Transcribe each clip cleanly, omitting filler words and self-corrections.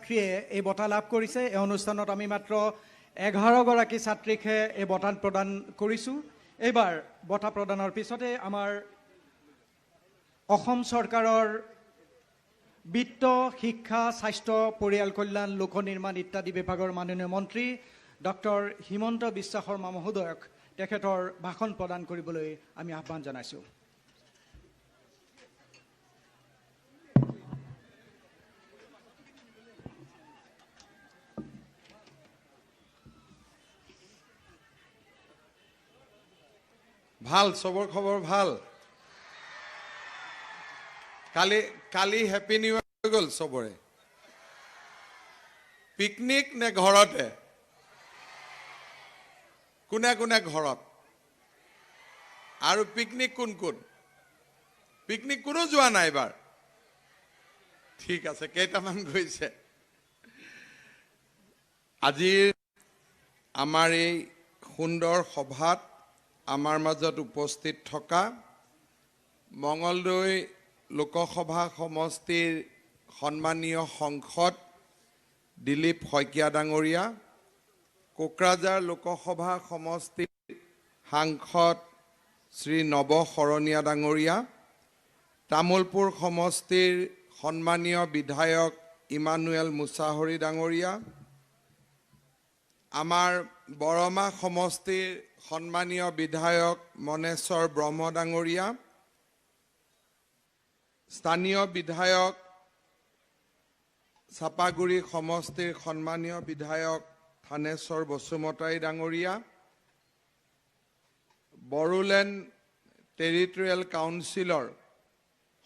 ছাত্ৰীয়ে এই বঁটা লাভ কৰিছে। এই অনুষ্ঠানত আমি মাত্ৰ 11গৰাকী ছাত্ৰীকহে এই বঁটা প্ৰদান কৰিছোঁ। এইবাৰ বঁটা প্ৰদানৰ পিছতে আমাৰ অসম চৰকাৰৰ বিত্ত, শিক্ষা, স্বাস্থ্য, পৰিয়াল কল্যাণ, লোক নিৰ্মাণ ইত্যাদি বিভাগৰ মাননীয় মন্ত্ৰী ডক্টৰ হিমন্ত বিশ্ব শৰ্মা মহোদয়ক তেখেতৰ ভাষণ প্ৰদান কৰিবলৈ আমি আহ্বান জনাইছোঁ। ভাল, সবৰ খবৰ ভাল। কালি হেপী নিউ ইয়াৰ হৈ গ'ল সবৰে। পিকনিক নে ঘৰতে? কোনে কোনে ঘৰত? আৰু পিকনিক কোন কোন? পিকনিক কোনো যোৱা নাই এবাৰ? ঠিক আছে, কেইটামান গৈছে? আজিৰ আমাৰ এই সুন্দৰ সভাত আমাৰ মাজত উপস্থিত থকা মঙলদৈ লোকসভা সমষ্টিৰ সন্মানীয় সাংসদ দিলীপ শইকীয়া ডাঙৰীয়া, কোকৰাঝাৰ লোকসভা সমষ্টিৰ সাংসদ শ্ৰী নৱ শৰণীয়া ডাঙৰীয়া, তামুলপুৰ সমষ্টিৰ সন্মানীয় বিধায়ক ইমানুৱেল মুছাহৰি ডাঙৰীয়া, আমাৰ বৰমা সমষ্টিৰ সন্মানীয় বিধায়ক মনেশ্বৰ ব্ৰহ্ম ডাঙৰীয়া, স্থানীয় বিধায়ক চাপাগুৰি সমষ্টিৰ সন্মানীয় বিধায়ক থানেশ্বৰ বসুমতাৰী ডাঙৰীয়া, বড়োলেণ্ড টেৰিটৰিয়েল কাউন্সিলৰ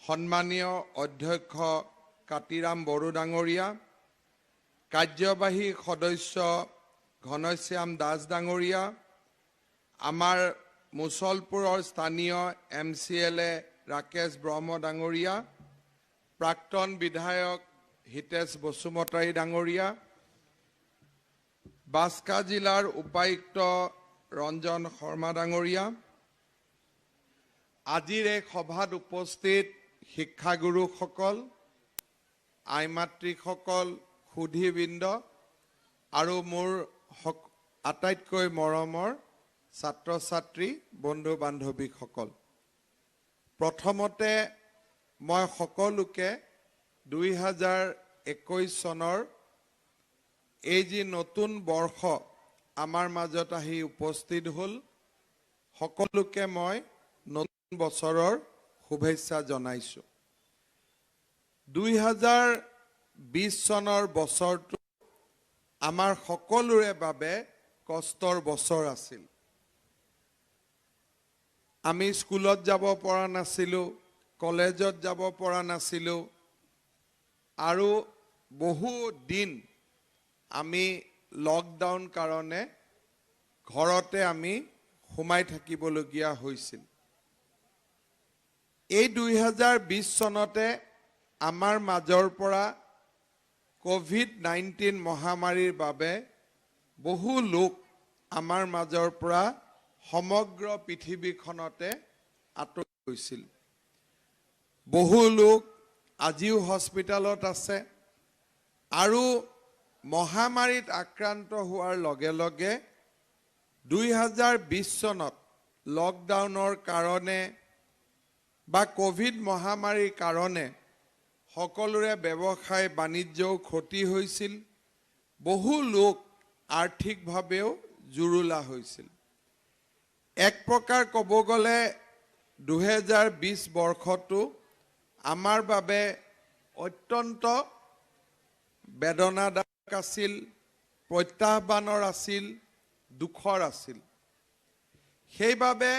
সন্মানীয় অধ্যক্ষ কাতিৰাম বড়ো ডাঙৰীয়া, কাৰ্যবাহী সদস্য ঘনশ্যাম দাস ডাঙৰীয়া, আমাৰ মুছলপুৰৰ স্থানীয় MCLA ৰাকেশ ব্ৰহ্ম ডাঙৰীয়া, প্ৰাক্তন বিধায়ক হিতেশ বসুমতাৰী ডাঙৰীয়া, বাস্কা জিলাৰ উপায়ুক্ত ৰঞ্জন শৰ্মা ডাঙৰীয়া, আজিৰ এই সভাত উপস্থিত শিক্ষাগুৰুসকল, আইমাতৃসকল, সুধীবৃন্দ আৰু মোৰ আটাইতকৈ মৰমৰ ছাত্ৰ ছাত্ৰী বন্ধু বান্ধৱীসকল, প্ৰথমতে মই সকলোকে 2021 চনৰ এই যি নতুন বৰ্ষ আমাৰ মাজত আহি উপস্থিত হ'ল, সকলোকে মই নতুন বছৰৰ শুভেচ্ছা জনাইছোঁ। 2020 চনৰ বছৰটো আমাৰ সকলোৰে বাবে কষ্টৰ বছৰ আছিল। আমি স্কুলত যাব পৰা নাছিলোঁ, কলেজত যাব পৰা নাছিলোঁ, আৰু বহু দিন আমি লকডাউন কাৰণে ঘৰতে আমি সোমাই থাকিবলগীয়া হৈছিল। এই 2020 চনতে আমাৰ মাজৰ পৰা COVID-19 মহামাৰীৰ বাবে বহু লোক আমাৰ মাজৰ পৰা সমগ্ৰ পৃথিৱীখনতে আঁতৰি গৈছিল। বহু লোক আজিও হস্পিটালত আছে, আৰু মহামাৰীত আক্ৰান্ত হোৱাৰ লগে লগে 2020 চনত লকডাউনৰ কাৰণে বা কোভিড মহামাৰীৰ কাৰণে সকলোৰে ব্যৱসায় বাণিজ্যও ক্ষতি হৈছিল, বহু লোক আৰ্থিকভাৱেও জুৰুলা হৈছিল। এক প্ৰকাৰ ক'ব গ'লে 2020 বৰ্ষটো আমাৰ বাবে অত্যন্ত বেদনাদায়ক আছিল, প্ৰত্যাহ্বানৰ আছিল, দুখৰ আছিল। সেইবাবে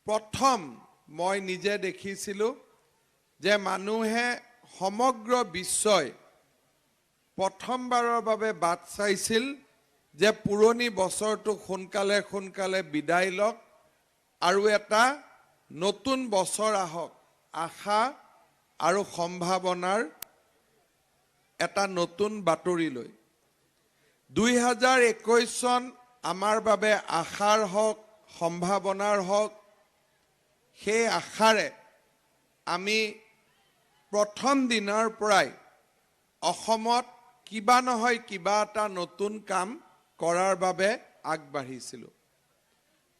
প্ৰথম মই নিজে দেখিছিলোঁ যে মানুহে সমগ্ৰ বিশ্বই প্ৰথমবাৰৰ বাবে বাট চাইছিল যে পুৰণি বছৰটো সোনকালে সোনকালে বিদায় লওক আৰু এটা নতুন বছৰ আহক, আশা আৰু সম্ভাৱনাৰ এটা নতুন বাতৰি লৈ। 2021 চন আমাৰ বাবে আশাৰ হওক, সম্ভাৱনাৰ হওক, সেই আশাৰে আমি প্ৰথম দিনৰ পৰাই অসমত কিবা নহয় কিবা এটা নতুন কাম কৰাৰ বাবে আগবাঢ়িছিলোঁ।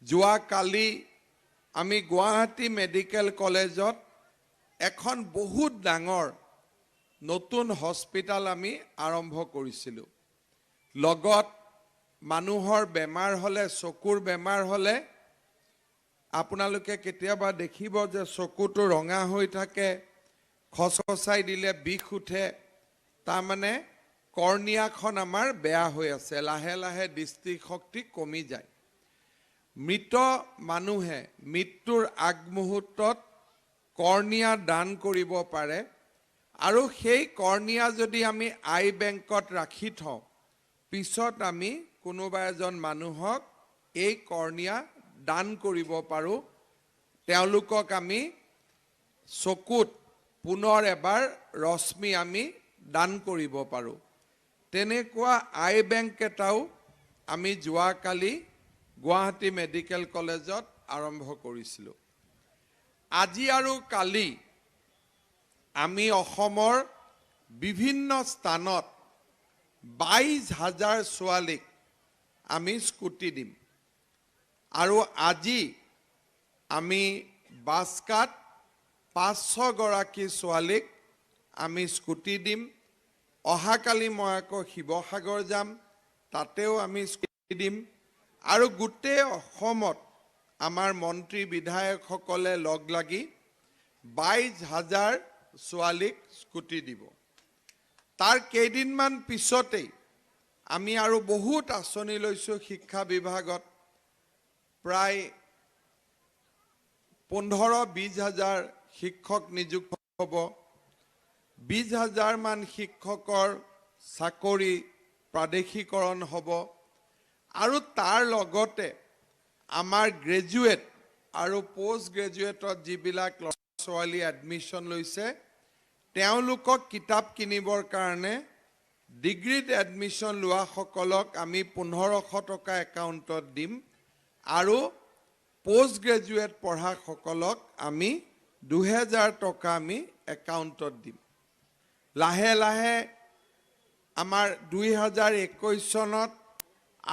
যোৱা কালি আমি গুৱাহাটী মেডিকেল কলেজত এখন বহুত ডাঙৰ নতুন হস্পিটাল আমি আৰম্ভ কৰিছিলোঁ। লগত মানুহৰ বেমাৰ হ'লে, চকুৰ বেমাৰ হ'লে আপোনালোকে কেতিয়াবা দেখিব যে চকুটো ৰঙা হৈ থাকে, খচখচাই দিলে বিষ উঠে, তাৰমানে কৰ্ণিয়াখন আমাৰ বেয়া হৈ আছে, লাহে লাহে দৃষ্টিশক্তি কমি যায়। মৃত মানুহে মৃত্যুৰ আগমুহূৰ্তত কৰ্ণিয়া দান কৰিব পাৰে, আৰু সেই কৰ্ণিয়া যদি আমি আই বেংকত ৰাখি থওঁ, পিছত আমি কোনোবা এজন মানুহক এই কৰ্ণিয়া দান কৰিব পাৰোঁ। তেওঁলোকক আমি চকুত পুনৰ এবাৰ ৰশ্মি আমি দান কৰিব পাৰোঁ। তেনেকুৱা আই বেংক এটাও আমি যোৱাকালি গুৱাহাটী মেডিকেল কলেজত আৰম্ভ কৰিছিলোঁ। আজি আৰু কালি আমি অসমৰ বিভিন্ন স্থানত 22,000 ছোৱালীক আমি স্কুটি দিম। আৰু আজি আমি বাস্কাত 500 গৰাকী ছোৱালীক আমি স্কুটি দিম। অহাকালি মই আকৌ শিৱসাগৰ যাম, তাতেও আমি স্কুটি দিম। আৰু গোটেই অসমত আমাৰ মন্ত্ৰী বিধায়কসকলে লগ লাগি 22,000 ছোৱালীক স্কুটি দিব। তাৰ কেইদিনমান পিছতেই আমি আৰু বহুত আঁচনি লৈছোঁ। শিক্ষা বিভাগত প্ৰায় 15-20 হাজাৰ শিক্ষক নিযুক্ত হ'ব। 20,000 মান শিক্ষকৰ চাকৰি প্ৰাদেশিকৰণ হ'ব। আৰু তাৰ লগতে আমাৰ গ্ৰেজুৱেট আৰু পোষ্ট গ্ৰেজুৱেটত যিবিলাক ল'ৰা-ছোৱালী এডমিশ্যন লৈছে, তেওঁলোকক কিতাপ কিনিবৰ কাৰণে ডিগ্ৰীত এডমিশ্যন লোৱাসকলক আমি 1,500 টকা একাউণ্টত দিম, আৰু পোষ্ট গ্ৰেজুৱেট পঢ়াসকলক আমি 2,000 টকা আমি একাউণ্টত দিম। লাহে লাহে আমাৰ 2021 চনত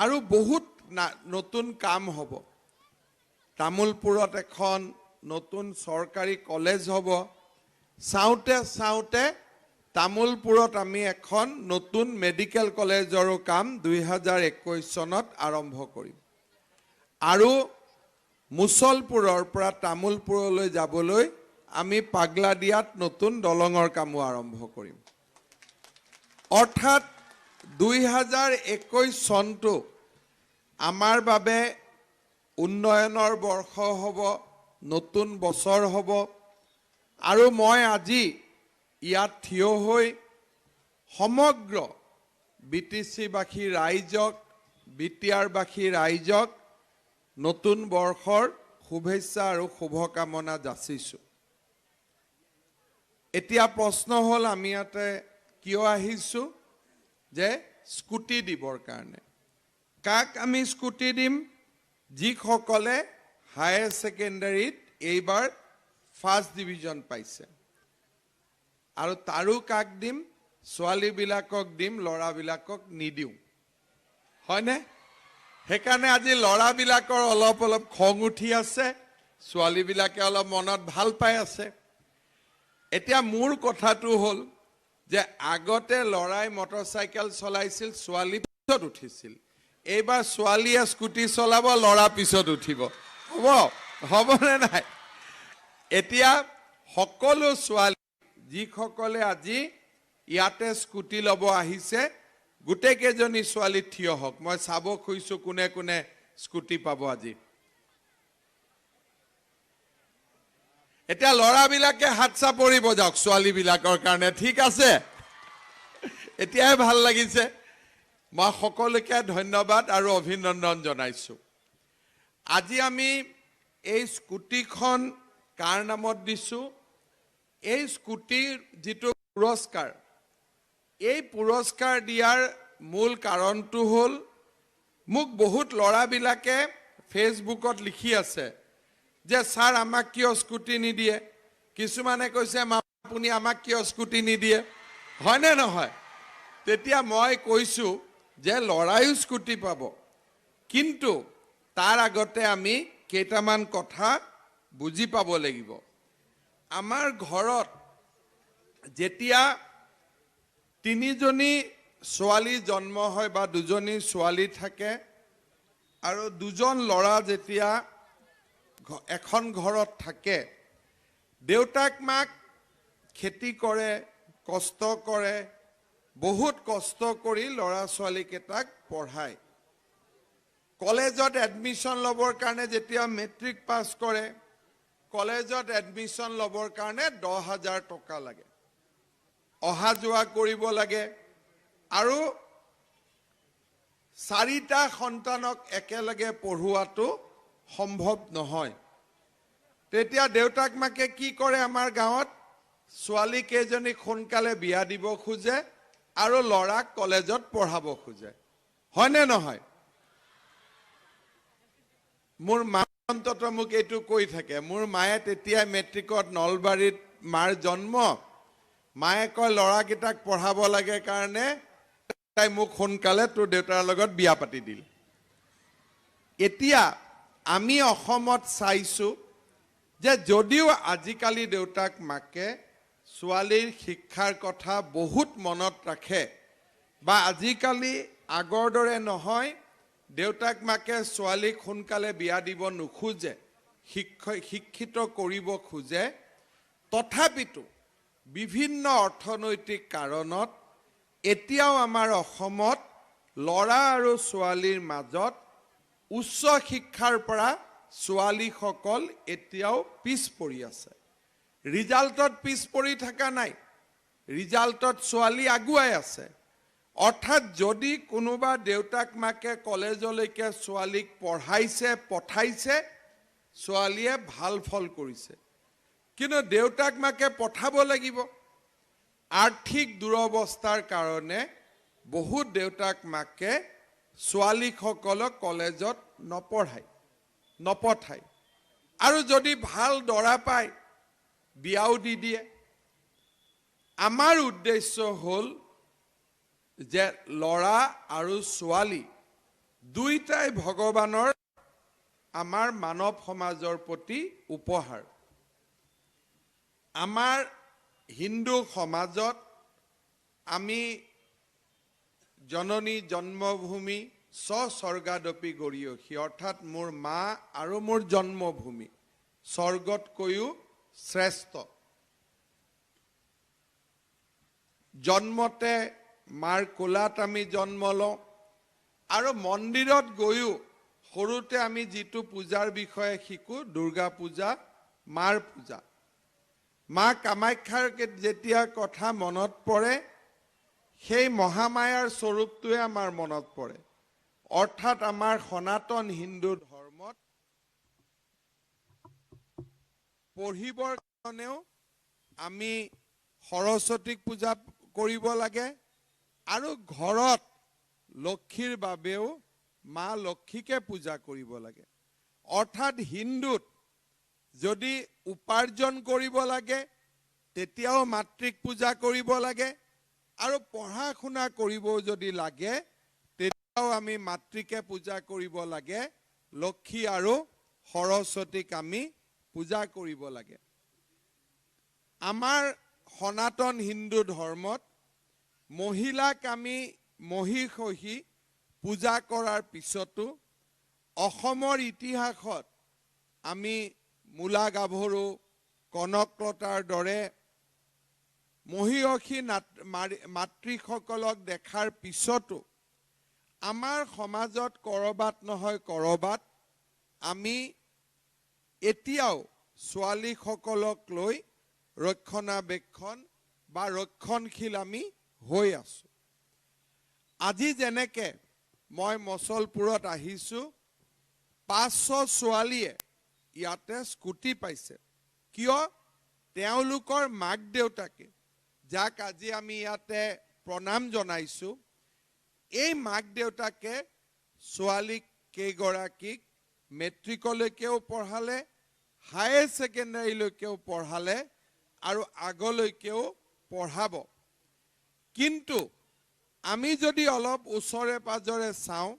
আৰু বহুত নতুন কাম হ'ব। তামোলপুৰত এখন নতুন চৰকাৰী কলেজ হ'ব। চাওঁতে চাওঁতে তামোলপুৰত আমি এখন নতুন মেডিকেল কলেজৰো কাম 2021 চনত আৰম্ভ কৰিম। আৰু মুছলপুৰৰ পৰা তামোলপুৰলৈ যাবলৈ আমি পাগলাদিয়াত নতুন দলঙৰ কামো আৰম্ভ কৰিম। অৰ্থাৎ 2021 চনটো আমাৰ বাবে উন্নয়নৰ বৰ্ষ হ'ব, নতুন বছৰ হ'ব। আৰু মই আজি ইয়াত থিয় হৈ সমগ্ৰ BTC-বাসী ৰাইজক, BTR-বাসী ৰাইজক নতুন বৰ্ষৰ শুভেচ্ছা আৰু শুভকামনা যাচিছোঁ। এতিয়া প্ৰশ্ন হ'ল, আমি ইয়াতে কিয় আহিছোঁ? যে স্কুটি দিবৰ কাৰণে। কাক আমি স্কুটি দিম? যিসকলে হায়াৰ ছেকেণ্ডাৰীত এইবাৰ ফাৰ্ষ্ট ডিভিজন পাইছে। আৰু তাৰো কাক দিম? ছোৱালীবিলাকক দিম, ল'ৰাবিলাকক নিদিওঁ, হয়নে? সেইকাৰণে আজি ল'ৰাবিলাকৰ অলপ অলপ খং উঠি আছে, ছোৱালীবিলাকে অলপ মনত ভাল পাই আছে। এতিয়া মোৰ কথাটো হ'ল যে আগতে ল'ৰাই মটৰচাইকেল চলাইছিল, ছোৱালী পিছত উঠিছিল। এইবাৰ ছোৱালীয়ে স্কুটি চলাব, ল'ৰা পিছত উঠিব। হ'বনে নাই? এতিয়া সকলো ছোৱালী যিসকলে আজি ইয়াতে স্কুটি ল'ব আহিছে, গোটেইকেইজনী ছোৱালী থিয় হওক। মই চাব খুজিছোঁ কোনে কোনে স্কুটি পাব আজি। এতিয়া ল'ৰাবিলাকে হাত চাপৰিব যাওক ছোৱালীবিলাকৰ কাৰণে, ঠিক আছে? এতিয়াই ভাল লাগিছে। মই সকলোকে ধন্যবাদ আৰু অভিনন্দন জনাইছোঁ। আজি আমি এই স্কুটিখন কাৰ নামত দিছোঁ? এই স্কুটিৰ যিটো পুৰস্কাৰ, এই পুৰস্কাৰ দিয়াৰ মূল কাৰণটো হ'ল, মোক বহুত ল'ৰাবিলাকে ফেচবুকত লিখি আছে যে ছাৰ আমাক কিয় স্কুটি নিদিয়ে? কিছুমানে কৈছে আপুনি আমাক কিয় স্কুটি নিদিয়ে? হয়নে নহয়? তেতিয়া মই কৈছো যে লৰায়ো স্কুটি পাব, কিন্তু তাৰ আগতে আমি কেইটামান কথা বুজি পাব লাগিব। আমাৰ ঘৰত যেতিয়া 3জনী ছোৱালী জন্ম হয় বা 2জনী ছোৱালী থাকে আৰু 2জন ল'ৰা যেতিয়া এখন ঘৰত থাকে, দেউতাক মাক খেতি কৰে, কষ্ট কৰে, বহুত কষ্ট কৰি ল'ৰা ছোৱালীকেইটাক পঢ়ায়। কলেজত এডমিশ্যন ল'বৰ কাৰণে যেতিয়া মেট্ৰিক পাছ কৰে, কলেজত এডমিশ্যন ল'বৰ কাৰণে 10,000 টকা লাগে, অহা যোৱা কৰিব লাগে, আৰু 4টা সন্তানক একেলগে পঢ়ুৱাটো সম্ভৱ নহয়। তেতিয়া দেউতাক মাকে কি কৰে, আমাৰ গাঁৱত ছোৱালী কেইজনীক সোনকালে বিয়া দিব খোজে আৰু ল'ৰাক কলেজত পঢ়াব খোজে, হয়নে নহয়? মোৰ মা অন্তত মোক এইটো কৈ থাকে। মোৰ মায়ে তেতিয়া মেট্ৰিকত নলবাৰীত মাৰ জন্ম, মায়ে কয় ল'ৰাকেইটাক পঢ়াব লাগে কাৰণে তাই মোক সোনকালে তোৰ দেউতাৰ লগত বিয়া পাতি দিল। এতিয়া আমি অসমত চাইছো যে যদিও আজিকালি দেউতাক মাকে ছোৱালীৰ শিক্ষাৰ কথা বহুত মনত ৰাখে, বা আজিকালি আগৰ দৰে নহয়, দেউতাক মাকে ছোৱালীক সোনকালে বিয়া দিব নোখোজে, শিক্ষিত কৰিব খোজে, তথাপিতো বিভিন্ন অৰ্থনৈতিক কাৰণত এতিয়াও আমাৰ অসমত ল'ৰা আৰু ছোৱালীৰ মাজত উচ্চ শিক্ষাৰ পৰা ছোৱালীসকল এতিয়াও পিছ পৰি আছে। ৰিজাল্টত পিছ পৰি থকা নাই, ৰিজাল্টত ছোৱালী আগুৱাই আছে। অৰ্থাৎ যদি কোনোবা দেউতাক মাকে কলেজলৈকে ছোৱালীক পঢ়াইছে, পঠাইছে, ছোৱালীয়ে ভাল ফল কৰিছে, কিন্তু দেউতাক মাকে পঠাব লাগিব। আৰ্থিক দুৰৱস্থাৰ কাৰণে বহুত দেউতাক মাকে ছোৱালীসকলক কলেজত নপঠায়, আৰু যদি ভাল দৰা পায় বিয়াও দি দিয়ে। আমাৰ উদ্দেশ্য হ'ল যে ল'ৰা আৰু ছোৱালী দুইটাই ভগৱানৰ আমাৰ মানৱ সমাজৰ প্ৰতি উপহাৰ। আমাৰ হিন্দু সমাজত আমি জননী জন্মভূমি স্বৰ্গাদপি গৰীয়সী, অৰ্থাৎ মোৰ মা আৰু মোৰ জন্মভূমি স্বৰ্গতকৈও শ্ৰেষ্ঠ। জন্মতে মাৰ কোলাত আমি জন্ম লওঁ, আৰু মন্দিৰত গৈও সৰুতে আমি যিটো পূজাৰ বিষয়ে শিকো, দুৰ্গা পূজা, মাৰ পূজা, মা কামাখ্যাৰ যেতিয়া কথা মনত পৰে, সেই মহামায়াৰ স্বৰূপটোৱে আমাৰ মনত পৰে। অৰ্থাৎ আমাৰ সনাতন হিন্দু ধৰ্মত পঢ়িবৰ কাৰণেও আমি সৰস্বতীক পূজা কৰিব লাগে, আৰু ঘৰত লক্ষ্মীৰ বাবেও মা লক্ষ্মীকে পূজা কৰিব লাগে। অৰ্থাৎ হিন্দুত যদি উপাৰ্জন কৰিব লাগে তেতিয়াও মাতৃক পূজা কৰিব লাগে, আৰু পঢ়া শুনা কৰিব যদি লাগে তেতিয়াও আমি মাতৃকে পূজা কৰিব লাগে, লক্ষ্মী আৰু সৰস্বতীক আমি পূজা কৰিব লাগে। আমাৰ সনাতন হিন্দু ধৰ্মত মহিলাক আমি মহিষী পূজা কৰাৰ পিছতো অসমৰ ইতিহাসত আমি মূলা গাভৰু, কনকলতাৰ দৰে মহিষী মাতৃসকলক দেখাৰ পিছতো আমাৰ সমাজত কৰবাত নহয় কৰবাত আমি এতিয়াও ছোৱালীসকলক লৈ ৰক্ষণাবেক্ষণ বা ৰক্ষণশীল আমি হৈ আছো। আজি যেনেকে মই মচলপুৰত আহিছো, 500 ছোৱালীয়ে ইয়াতে স্কুটি পাইছে। কিয়? তেওঁলোকৰ মাক দেউতাকে, যাক আজি আমি ইয়াতে প্ৰণাম জনাইছো, এই মাক দেউতাকে ছোৱালীক কেইগৰাকীক মেট্ৰিকলৈকেও পঢ়ালে, হায়াৰ ছেকেণ্ডাৰীলৈকেও পঢ়ালে, আৰু আগলৈকেও পঢ়াব। কিন্তু আমি যদি অলপ ওচৰে পাজৰে চাওঁ,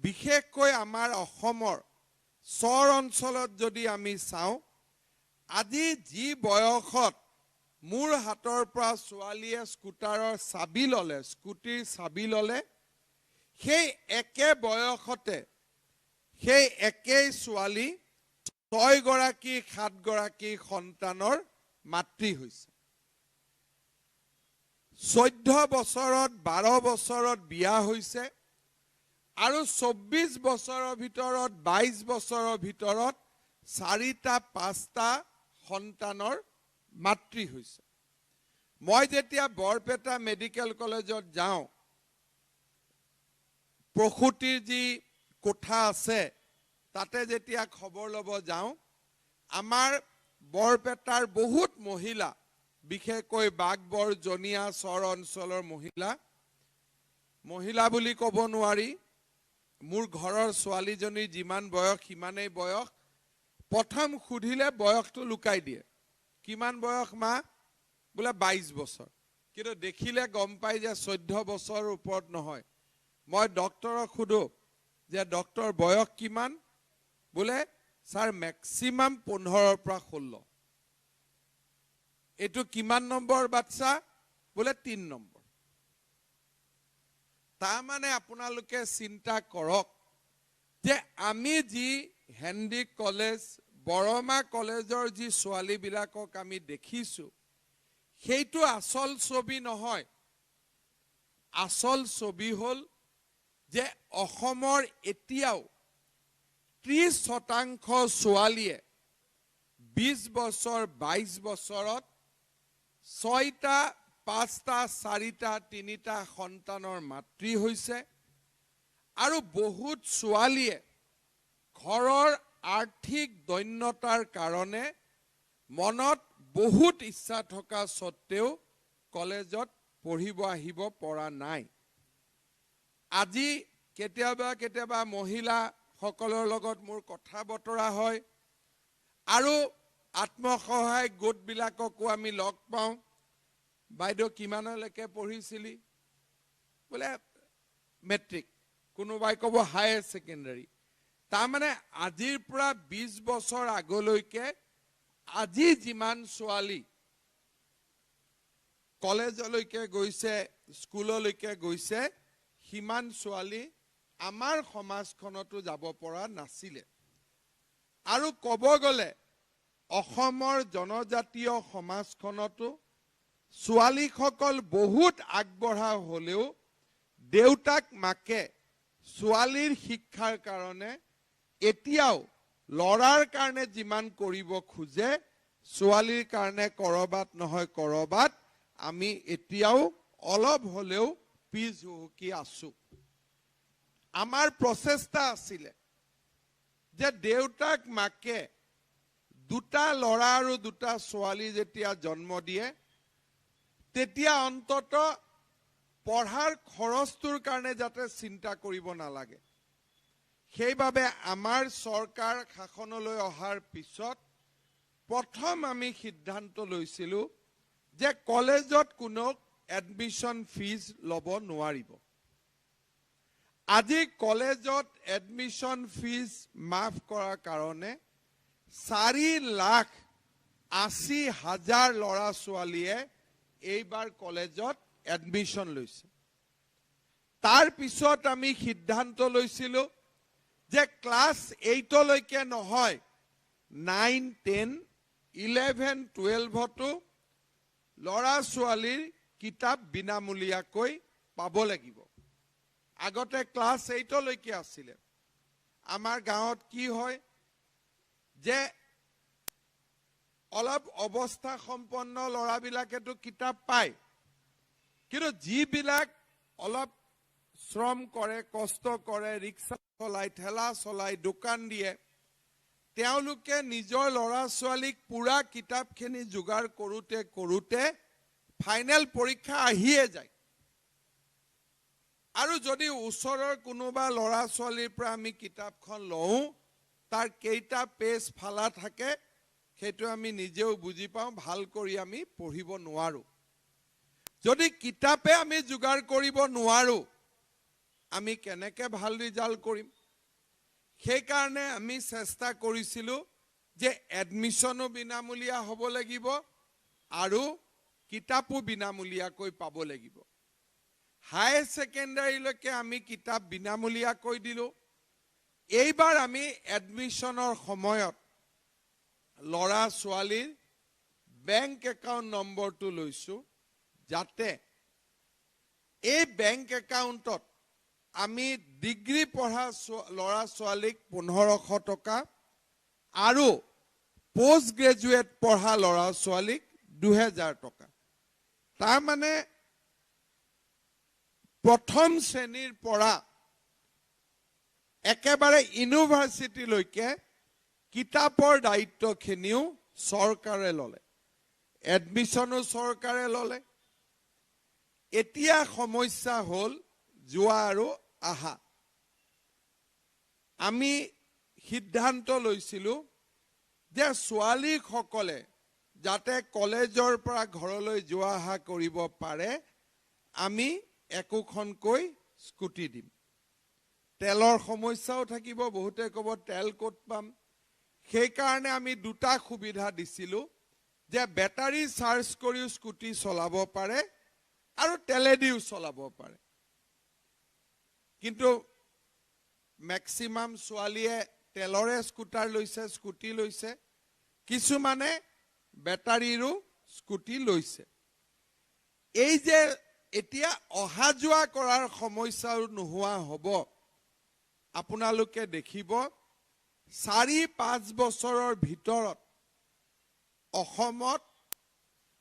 বিশেষকৈ আমাৰ অসমৰ চৰ অঞ্চলত যদি আমি চাওঁ, আজি যি বয়সত মোৰ হাতৰ পৰা ছোৱালীয়ে স্কুটাৰৰ চাবি ল'লে, স্কুটিৰ চাবি ল'লে, সেই একে বয়সতে সেই একেই ছোৱালী 6 গৰাকী 7 গৰাকী সন্তানৰ মাতৃ হৈছে। 14 বছৰত 12 বছৰত বিয়া হৈছে আৰু 24 বছৰৰ ভিতৰত 22 বছৰৰ ভিতৰত 4টা 5টা সন্তানৰ মাতৃ হৈছে। মই যেতিয়া বৰপেটা মেডিকেল কলেজত যাওঁ, প্ৰসূতিৰ যি কোঠা আছে তাতে যেতিয়া খবৰ ল'ব যাওঁ, আমাৰ বৰপেটাৰ বহুত মহিলা, বিশেষকৈ বাগবৰ জনিয়া চৰ অঞ্চলৰ মহিলা বুলি ক'ব নোৱাৰি, মোৰ ঘৰৰ ছোৱালীজনীৰ যিমান বয়স সিমানেই বয়স। প্ৰথম সুধিলে বয়সটো লুকাই দিয়ে, কিমান বয়স মা? বোলে 22 বছৰ। কিন্তু দেখিলে গম পাই যে 14 বছৰৰ ওপৰত নহয়। মই ডক্টৰক সোধো যে ডক্টৰ বয়স কিমান? বোলে ছাৰ মেক্সিমাম 15ৰ পৰা 16। এইটো কিমান নম্বৰ বাচ্চা? বোলে 3 নম্বৰ। তাৰমানে আপোনালোকে চিন্তা কৰক যে আমি যি হেন্দি কলেজ, বৰমা কলেজৰ যি ছোৱালীবিলাকক আমি দেখিছোঁ, সেইটো আচল ছবি নহয়। আচল ছবি হ'ল যে অসমৰ এতিয়াও 30% ছোৱালীয়ে 20 বছৰ 22 বছৰত 6টা 5টা 4টা 3টা সন্তানৰ মাতৃ হৈছে। আৰু বহুত ছোৱালীয়ে ঘৰৰ আৰ্থিক দৈন্যতাৰ কাৰণে মনত বহুত ইচ্ছা থকা সত্ত্বেও কলেজত পঢ়িব আহিব পৰা নাই। আজি কেতিয়াবা মহিলাসকলৰ লগত মোৰ কথা বতৰা হয় আৰু আত্মসহায়ক গোটবিলাককো আমি লগ পাওঁ। বাইদেউ কিমানলৈকে পঢ়িছিলি? বোলে মেট্ৰিক। কোনোবাই ক'ব হায়াৰ ছেকেণ্ডাৰী। তাৰমানে আজিৰ পৰা 20 বছৰ আগলৈকে আজি যিমান ছোৱালী কলেজলৈকে গৈছে, স্কুললৈকে গৈছে, সিমান ছোৱালী আমাৰ সমাজখনতো যাব পৰা নাছিলে। আৰু ক'ব গ'লে অসমৰ জনজাতীয় সমাজখনতো ছোৱালীসকল বহুত আগবঢ়া হ'লেও দেউতাক মাকে ছোৱালীৰ শিক্ষাৰ কাৰণে এতিয়াও ল'ৰাৰ কাৰণে যিমান কৰিব খোজে, ছোৱালীৰ কাৰণে কৰবাত নহয় কৰবাত আমি এতিয়াও অলপ হ'লেও পিছ হুহুকি আছো। আমাৰ প্ৰচেষ্টা আছিলে যে দেউতাক মাকে 2টা ল'ৰা আৰু 2টা ছোৱালী যেতিয়া জন্ম দিয়ে, তেতিয়া অন্তত পঢ়াৰ খৰচটোৰ কাৰণে যাতে চিন্তা কৰিব নালাগে। সেইবাবে আমাৰ চৰকাৰ শাসনলৈ অহাৰ পিছত প্ৰথম আমি সিদ্ধান্ত লৈছিলোঁ যে কলেজত কোনো এডমিশ্যন ফিজ ল'ব নোৱাৰিব। আজি কলেজত এডমিশ্যন ফিজ মাফ কৰাৰ কাৰণে 4,80,000 ল'ৰা ছোৱালীয়ে এইবাৰ কলেজত এডমিশ্যন লৈছে। তাৰ পিছত আমি সিদ্ধান্ত লৈছিলোঁ যে ক্লাছ 8লৈকে নহয়, 9, 10, 11, 12তো ল'ৰা ছোৱালীৰ কিতাপ বিনামূলীয়াকৈ পাব লাগিব। আগতে ক্লাছ 8লৈকে আছিলে। আমাৰ গাঁৱত কি হয় যে অলপ অৱস্থা সম্পন্ন ল'ৰাবিলাকেতো কিতাপ পায়, কিন্তু যিবিলাক অলপ শ্ৰম কৰে, কষ্ট কৰে, ৰিক্সা চলাই, ঠেলা চলাই, দোকান দিয়ে, তেওঁলোকে নিজৰ ল'ৰা ছোৱালীক পুৰা কিতাপখিনি যোগাৰ কৰোঁতে ফাইনেল পৰীক্ষা আহিয়ে যায়। আৰু যদি ওচৰৰ কোনোবা ল'ৰা ছোৱালীৰ পৰা আমি কিতাপখন লওঁ, তাৰ কেইটা পেজ ফালা থাকে সেইটো আমি নিজেও বুজি পাওঁ, ভাল কৰি আমি পঢ়িব নোৱাৰোঁ। যদি কিতাপে আমি যোগাৰ কৰিব নোৱাৰো আমি কেনেকৈ ভাল ৰিজাল্ট কৰিম সেইকাৰণে আমি চেষ্টা কৰিছিলোঁ যে এডমিশনো বিনামূলীয়া হ'ব লাগিব আৰু কিতাপো বিনামূলীয়াকৈ পাব লাগিব হাই সেকেন্ডাৰীলৈকে আমি কিতাপ বিনামূলীয়াকৈ দিলোঁ এইবাৰ আমি এডমিশনৰ সময়ত লৰা ছোৱালীৰ বেংক একাউণ্ট নম্বৰটো লৈছোঁ যাতে এই বেংক একাউণ্টত আমি ডিগ্ৰী পঢ়া লৰা ছোৱালীক 1500 টকা আৰু পোষ্ট গ্ৰেজুৱেট পঢ়া লৰা ছোৱালীক 2000 টকা তাৰ মানে প্ৰথম শ্ৰেণীৰ পৰা একেবাৰে ইউনিভাৰ্চিটিলৈকে কিতাপৰ দায়িত্বখিনিও চৰকাৰে ললে এডমিশনো চৰকাৰে ললে এতিয়া সমস্যা হ'ল যোৱা আৰু আহা আমি সিদ্ধান্ত লৈছিলোঁ যে ছোৱালীসকলে যাতে কলেজৰ পৰা ঘৰলৈ যোৱা আহা কৰিব পাৰে আমি একোখনকৈ স্কুটি দিম তেলৰ সমস্যাও থাকিব বহুতে ক'ব তেল ক'ত পাম সেইকাৰণে আমি দুটা সুবিধা দিছিলোঁ যে বেটাৰী চাৰ্জ কৰিও স্কুটি চলাব পাৰে আৰু তেলেদিও চলাব পাৰে কিন্তু ম্যাক্সিমাম ছোৱালীয়ে তেলৰে স্কুটাৰ লৈছে স্কুটি লৈছে কিছুমানে বেটাৰীৰো স্কুটি লৈছে এই যে এতিয়া অহা যোৱা কৰাৰ সমস্যাও নোহোৱা হ'ব আপোনালোকে দেখিব 4-5 বছৰৰ ভিতৰত অসমত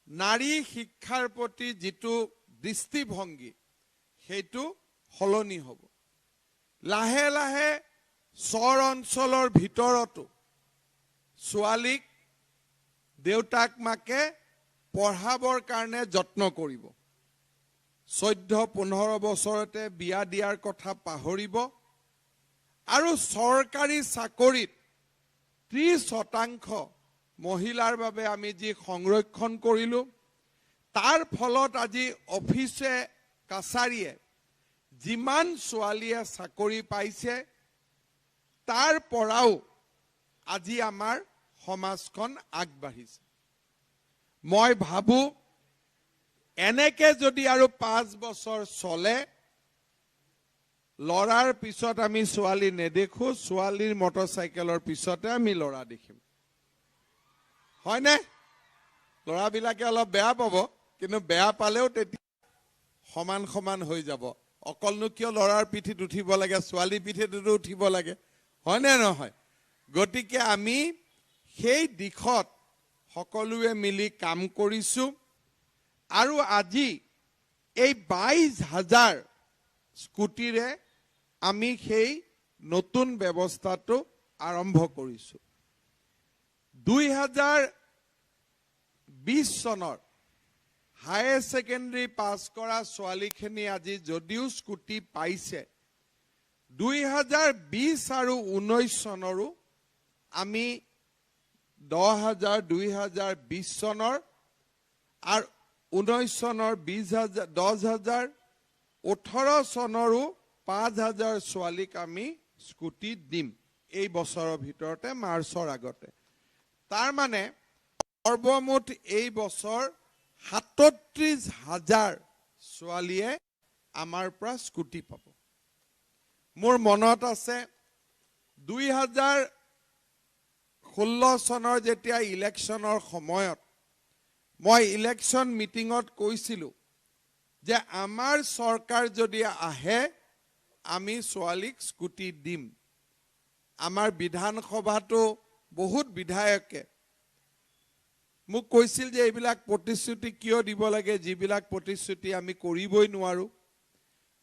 নাৰী শিক্ষাৰ প্ৰতি যিটো দৃষ্টিভংগী সেইটো হলনি হ'ব লাহে লাহে চৰ অঞ্চলৰ ভিতৰতো ছোৱালীক দেউতাক মাকে পঢ়াবৰ কাৰণে যত্ন কৰিব 14-15 বছৰতে বিয়া দিয়াৰ কথা পাহৰিব আৰু চৰকাৰী চাকৰিত 30% মহিলাৰ বাবে আমি যি সংৰক্ষণ কৰিলোঁ তাৰ ফলত আজি অফিচে কাছাৰীয়ে যিমান ছোৱালীয়ে চাকৰি পাইছে তাৰ পৰাও আজি আমাৰ সমাজখন আগবাঢ়িছে মই ভাবো এনেকে যদি আৰু 5 বছৰ চলে লৰাৰ পিছত আমি ছোৱালী নেদেখো ছোৱালীৰ মটৰচাইকেলৰ পিছতে আমি লৰা দেখিম হয়নে লৰাবিলাকে অলপ বেয়া পাব কিন্তু বেয়া পালেও তেতিয়া সমান সমান হৈ যাব অকলনো কিয় লৰাৰ পিঠিত উঠিব লাগে ছোৱালীৰ পিঠিতও উঠিব লাগে হয়নে নহয় গতিকে আমি সেই দিশত সকলোৱে মিলি কাম কৰিছো আৰু আজি এই 22,000 স্কুটিৰে আমি সেই নতুন ব্যৱস্থাটো আৰম্ভ কৰিছো 2020 চনৰ হায়াৰ সেকেন্ডাৰী পাছ কৰা ছোৱালীখিনি আজি যদিও স্কুটি পাইছে 2020 আৰু 19 চনৰো আমি 2020 চনৰ আৰু 19 চনৰ 10,000 18 চনৰো 5,000 ছোৱালীক আমি স্কুটি দিম এই বছৰৰ ভিতৰতে মাৰ্চৰ আগতে তাৰ মানে সৰ্বমুঠ এই বছৰ 37,000 ছোৱালীয়ে আমাৰ পৰা স্কুটি পাব মোৰ মনত আছে 2016 চনৰ যেতিয়া ইলেকশ্যনৰ সময়ত মই ইলেকশ্যন মিটিঙত কৈছিলোঁ যে আমাৰ চৰকাৰ যদি আহে আমি ছোৱালীক স্কুটি দিম আমাৰ বিধানসভাটো বহুত বিধায়কে মোক কৈছিল যে এইবিলাক প্ৰতিশ্ৰুতি কিয় দিব লাগে যিবিলাক প্ৰতিশ্ৰুতি আমি কৰিবই নোৱাৰো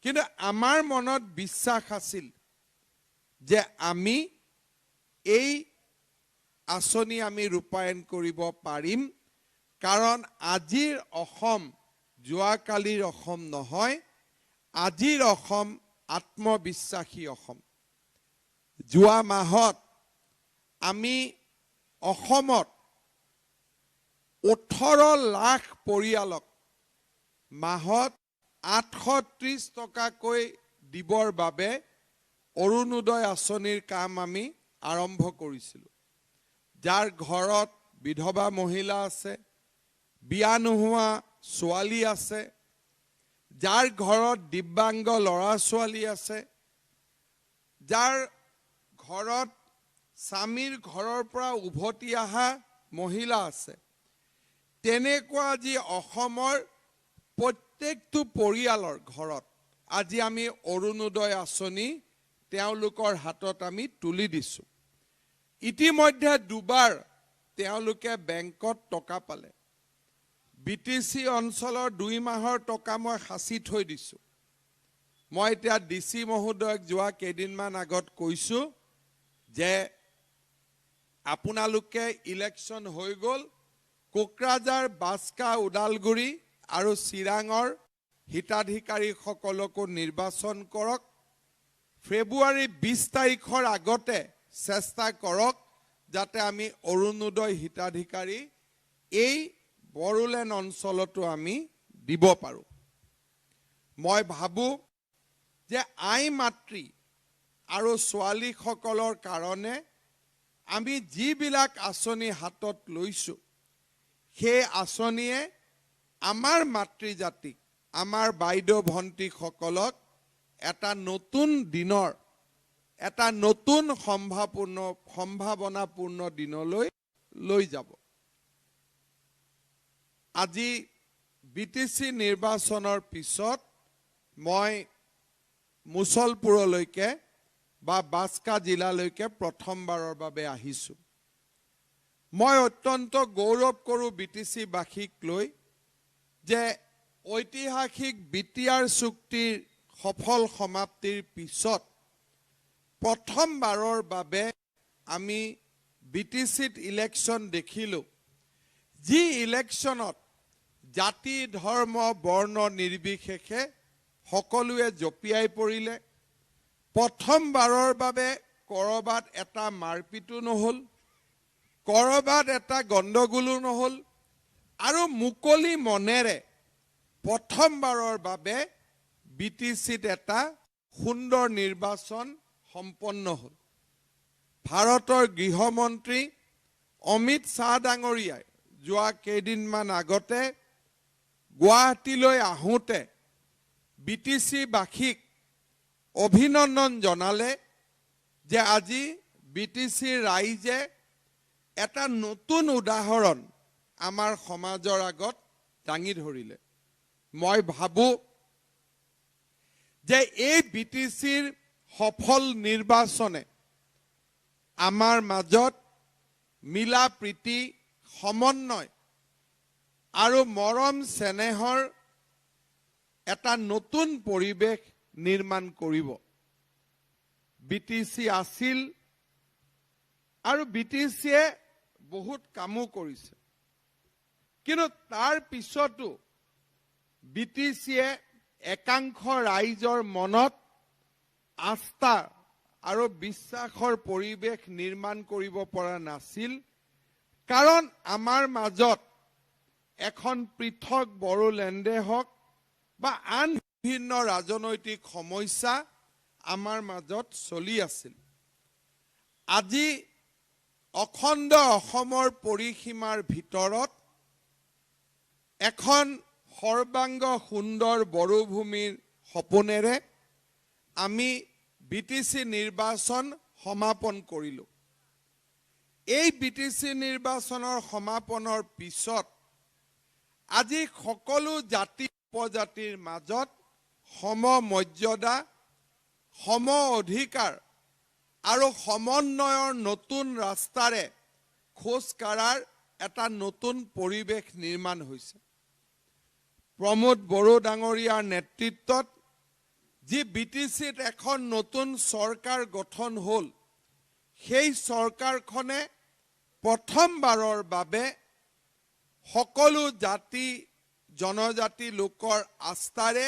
কিন্তু আমাৰ মনত বিশ্বাস আছিল যে আমি এই আঁচনি আমি ৰূপায়ণ কৰিব পাৰিম কাৰণ আজিৰ অসম যোৱাকালিৰ অসম নহয় আজিৰ অসম আত্মবিশ্বাসী অসম যোৱা মাহত আমি অসমত 18 লাখ পৰিয়ালক মাহত 830 টকাকৈ দিবৰ বাবে অৰুণোদয় আঁচনিৰ কাম আমি আৰম্ভ কৰিছিলোঁ। যাৰ ঘৰত বিধৱা মহিলা আছে, বিয়া নোহোৱা ছোৱালী আছে, যাৰ ঘৰত দিব্যাংগ ল'ৰা ছোৱালী আছে, যাৰ ঘৰত স্বামীৰ ঘৰৰ পৰা উভতি অহা মহিলা আছে, তেনেকুৱা আজি অসমৰ প্ৰত্যেকটো পৰিয়ালৰ ঘৰত আজি আমি অৰুণোদয় আঁচনি তেওঁলোকৰ হাতত আমি তুলি দিছোঁ। ইতিমধ্যে দুবাৰ তেওঁলোকে বেংকত টকা পালে। BTC অঞ্চলৰ 2 মাহৰ টকা মই সাঁচি থৈ দিছোঁ। মই এতিয়া DC মহোদয়ক যোৱা কেইদিনমান আগত কৈছোঁ যে আপোনালোকে ইলেকশ্যন হৈ গ'ল, কোকৰাঝাৰ, বাস্কা, ওদালগুৰি আৰু চিৰাঙৰ হিতাধিকাৰীসকলকো নিৰ্বাচন কৰক। ফেব্ৰুৱাৰী 20 তাৰিখৰ আগতে চেষ্টা কৰক যাতে আমি অৰুণোদয় হিতাধিকাৰী এই বড়োলেণ্ড অঞ্চলতো আমি দিব পাৰোঁ। মই ভাবোঁ যে আই মাতৃ আৰু ছোৱালীসকলৰ কাৰণে আমি যিবিলাক আঁচনি হাতত লৈছোঁ, সেই আঁচনিয়ে আমাৰ মাতৃজাতিক, আমাৰ বাইদেউ ভণ্টিসকলক এটা নতুন দিনৰ, এটা নতুন সম্ভাৱনাপূৰ্ণ দিনলৈ লৈ যাব। আজি BTC নিৰ্বাচনৰ পিছত মই মুছলপুৰলৈকে বা বাস্কা জিলালৈকে প্ৰথমবাৰৰ বাবে আহিছোঁ। মই অত্যন্ত গৌৰৱ কৰোঁ BTC বাসীক লৈ যে ঐতিহাসিক BTR চুক্তিৰ সফল সমাপ্তিৰ পিছত প্ৰথমবাৰৰ বাবে আমি BTCত ইলেকশ্যন দেখিলোঁ, যি ইলেকশ্যনত জাতি, ধৰ্ম, বৰ্ণ নিৰ্বিশেষে সকলোৱে জঁপিয়াই পৰিলে। প্ৰথমবাৰৰ বাবে ক'ৰবাত এটা মাৰপিটো নহ'ল, ক'ৰবাত এটা গণ্ডগোলো নহ'ল, আৰু মুকলি মনেৰে প্ৰথমবাৰৰ বাবে BTCত এটা সুন্দৰ নিৰ্বাচন সম্পন্ন হ'ল। ভাৰতৰ গৃহমন্ত্ৰী অমিত শ্বাহ ডাঙৰীয়াই যোৱা কেইদিনমান আগতে গুৱাহাটীলৈ আহোঁতে BTC বাসীক অভিনন্দন জনালে যে আজি BTC ৰাইজে এটা নতুন উদাহৰণ আমাৰ সমাজৰ আগত দাঙি ধৰিলে। মই ভাবোঁ যে এই BTCৰ সফল নিৰ্বাচনে আমাৰ মাজত মিলা প্ৰীতি, সমন্বয় আৰু মৰম চেনেহৰ এটা নতুন পৰিৱেশ নিৰ্মাণ কৰিব। BTC আছিল আৰু BTCয়ে বহুত কামো কৰিছে, কিন্তু তাৰ পিছতো BTCয়ে একাংশ ৰাইজৰ মনত আস্থা আৰু বিশ্বাসৰ পৰিৱেশ নিৰ্মাণ কৰিব পৰা নাছিল, কাৰণ আমাৰ মাজত এখন পৃথক বড়োলেণ্ডে হওক বা আন বিভিন্ন ৰাজনৈতিক সমস্যা আমাৰ মাজত চলি আছিল। আজি অখণ্ড অসমৰ পৰিসীমাৰ ভিতৰত এখন সৰ্বাংগ সুন্দৰ বড়োভূমিৰ সপোনেৰে আমি BTC নিৰ্বাচন সমাপন কৰিলোঁ। এই BTC নিৰ্বাচনৰ সমাপনৰ পিছত আজি সকলো জাতি উপজাতিৰ মাজত সমমৰ্যাদা, সম অধিকাৰ আৰু সমন্বয়ৰ নতুন ৰাস্তাৰে খোজ কাঢ়াৰ এটা নতুন পৰিৱেশ নিৰ্মাণ হৈছে। প্ৰমোদ বড়ো ডাঙৰীয়াৰ নেতৃত্বত যি BTCত এখন নতুন চৰকাৰ গঠন হ'ল, সেই চৰকাৰখনে প্ৰথমবাৰৰ বাবে সকলো জাতি জনজাতি লোকৰ আস্থাৰে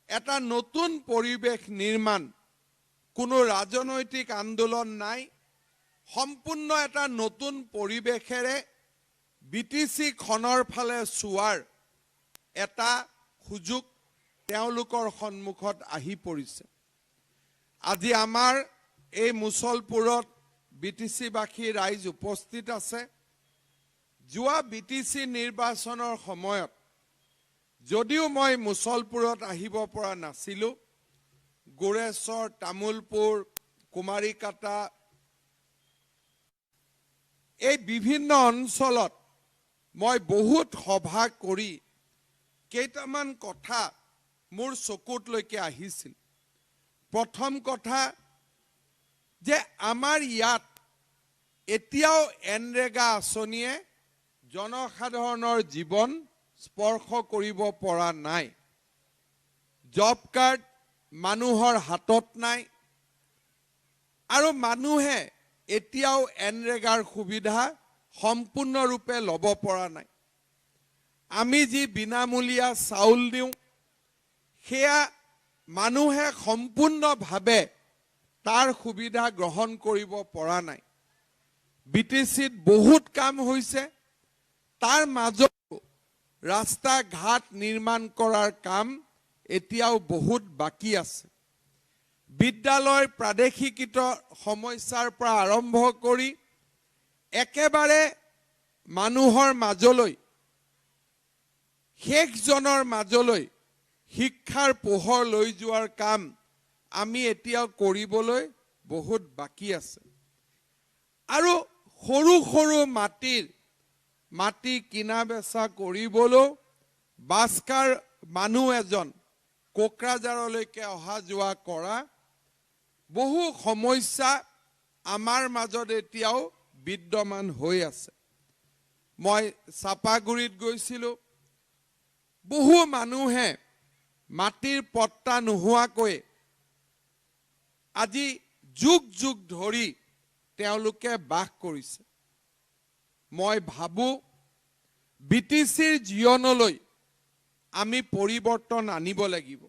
এটা নতুন পৰিৱেশ নিৰ্মাণ, কোনো ৰাজনৈতিক আন্দোলন নাই, সম্পূৰ্ণ এটা নতুন পৰিৱেশেৰে BTC খনৰ ফালে চোৱাৰ এটা সুযোগ তেওঁলোকৰ সন্মুখত আহি পৰিছে। আজি আমাৰ এই মুছলপুৰত বিটিচিবাসী ৰাইজ উপস্থিত আছে। যোৱা বিটিচি নিৰ্বাচনৰ সময়ত যদিও মই মুছলপুৰত আহিব পৰা নাছিলোঁ, গোৰেশ্বৰ, তামোলপুৰ, কুমাৰীকাটা এই বিভিন্ন অঞ্চলত মই বহুত সভা কৰি কেইটামান কথা মোৰ চকুতলৈকে আহিছিল। প্ৰথম কথা যে আমাৰ ইয়াত এতিয়াও এনৰেগা আঁচনিয়ে জনসাধাৰণৰ জীৱন স্পৰ্শ কৰিব পৰা নাই। জব কাৰ্ড মানুহৰ হাতত নাই আৰু মানুহে এতিয়াও এনৰেগাৰ সুবিধা সম্পূৰ্ণৰূপে ল'ব পৰা নাই। আমি যি বিনামূলীয়া চাউল দিওঁ সেয়া মানুহে সম্পূৰ্ণভাৱে তাৰ সুবিধা গ্ৰহণ কৰিব পৰা নাই। বিটিচিত বহুত কাম হৈছে, তাৰ মাজতো ৰাস্তা ঘাট নিৰ্মাণ কৰাৰ কাম এতিয়াও বহুত বাকী আছে। বিদ্যালয় প্ৰাদেশিকৃত সমস্যাৰ পৰা আৰম্ভ কৰি একেবাৰে মানুহৰ মাজলৈ, শেষজনৰ মাজলৈ শিক্ষাৰ পোহৰ লৈ যোৱাৰ কাম আমি এতিয়াও কৰিবলৈ বহুত বাকী আছে। আৰু সৰু সৰু মাটি কিনা বেচা কৰিবলৈও বাস্কাৰ মানুহ এজন কোকৰাঝাৰলৈকে অহা যোৱা কৰা বহু সমস্যা আমাৰ মাজত এতিয়াও বিদ্যমান হৈ আছে। মই চাপাগুৰিত গৈছিলোঁ, বহু মানুহে মাটিৰ পট্টা নোহোৱাকৈ আজি যুগ যুগ ধৰি তেওঁলোকে বাস কৰিছে। মই ভাবোঁ বিটিচিৰ জীৱনলৈ আমি পৰিৱৰ্তন আনিব লাগিব।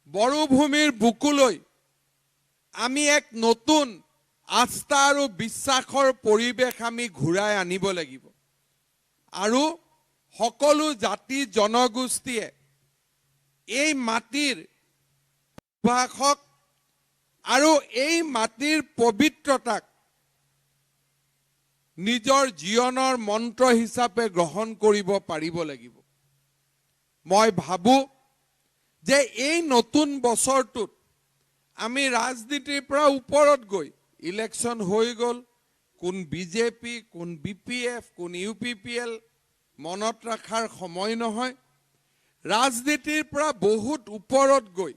বড়োভূমিৰ বুকুলৈ আমি এক নতুন আস্থা আৰু বিশ্বাসৰ পৰিৱেশ আমি ঘূৰাই আনিব লাগিব। আৰু সকলো জাতি জনগোষ্ঠীয়ে এই মাটিৰ ভাষক আৰু এই মাটিৰ পবিত্ৰতাক নিজৰ জীৱনৰ মন্ত্ৰ হিচাপে গ্ৰহণ কৰিব পাৰিব লাগিব। মই ভাবোঁ যে এই নতুন বছৰটোত আমি ৰাজনীতিৰ পৰা ওপৰত গৈ, ইলেকশ্যন হৈ গ'ল, কোন বিজেপি, কোন BPF, কোন UPPL মনত ৰখাৰ সময় নহয়। ৰাজনীতিৰ পৰা বহুত ওপৰত গৈ